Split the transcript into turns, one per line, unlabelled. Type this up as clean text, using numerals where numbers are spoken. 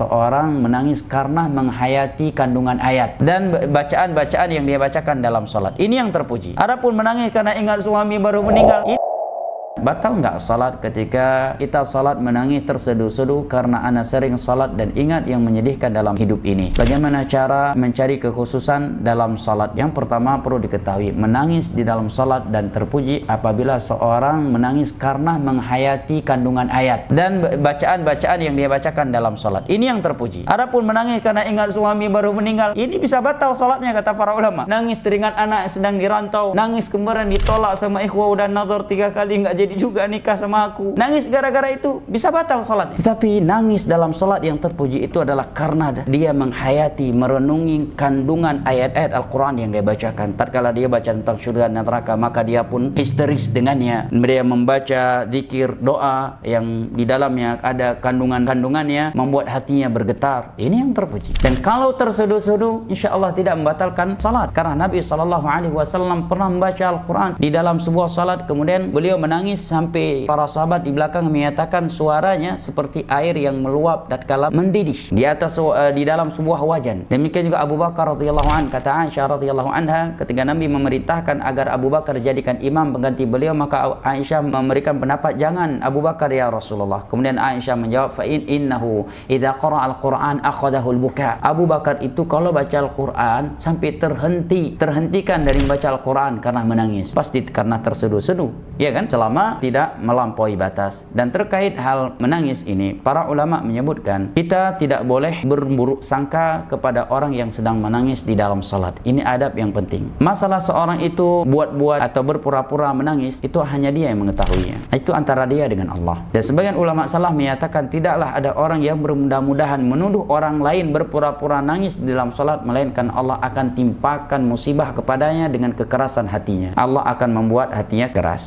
seorang menangis karena menghayati kandungan ayat dan bacaan-bacaan yang dia bacakan dalam salat. Ini yang terpuji. Adapun menangis karena ingat suami baru meninggal, batal nggak salat ketika kita salat menangis terseduh-seduh karena ana sering salat dan ingat yang menyedihkan dalam hidup ini. Bagaimana cara mencari kekhususan dalam salat? Yang pertama perlu diketahui, menangis di dalam salat dan terpuji apabila seorang menangis karena menghayati kandungan ayat dan bacaan-bacaan yang dia bacakan dalam salat. Ini yang terpuji. Adapun menangis karena ingat suami baru meninggal, ini bisa batal salatnya kata para ulama. Nangis teringat anak sedang dirantau, nangis kemarin ditolak sama ikhwah udah nazar 3 kali nggak jadi juga nikah sama aku, nangis gara-gara itu, bisa batal salatnya. Tetapi nangis dalam salat yang terpuji itu adalah karena dia menghayati, merenungi kandungan ayat-ayat Al-Quran yang dia bacakan. Tatkala dia baca tentang surga dan neraka, maka dia pun histeris dengannya. Dia membaca zikir, doa yang di dalamnya ada kandungannya, membuat hatinya bergetar. Ini yang terpuji. Dan kalau terseduh-seduh, insya Allah tidak membatalkan salat, karena Nabi SAW pernah membaca Al-Quran di dalam sebuah salat, kemudian beliau menangis sampai para sahabat di belakang menyatakan suaranya seperti air yang meluap tatkala mendidih di atas di dalam sebuah wajan. Demikian juga Abu Bakar radhiyallahu anhu, kata Aisyah radhiyallahu anha, ketika Nabi memerintahkan agar Abu Bakar dijadikan imam pengganti beliau, maka Aisyah memberikan pendapat, jangan Abu Bakar ya Rasulullah. Kemudian Aisyah menjawab, fa innahu idza qara'a al-Qur'an akhadahu al-buka. Abu Bakar itu kalau baca Al-Qur'an sampai terhentikan dari membaca Al-Qur'an karena menangis, pasti karena terseduh-seduh, ya kan? Selama tidak melampaui batas. Dan terkait hal menangis ini, para ulama menyebutkan kita tidak boleh berburuk sangka kepada orang yang sedang menangis di dalam salat. Ini adab yang penting. Masalah seorang itu buat-buat atau berpura-pura menangis, itu hanya dia yang mengetahuinya. Itu antara dia dengan Allah. Dan sebagian ulama salaf menyatakan tidaklah ada orang yang bermudah-mudahan menuduh orang lain berpura-pura nangis di dalam salat, melainkan Allah akan timpakan musibah kepadanya dengan kekerasan hatinya. Allah akan membuat hatinya keras.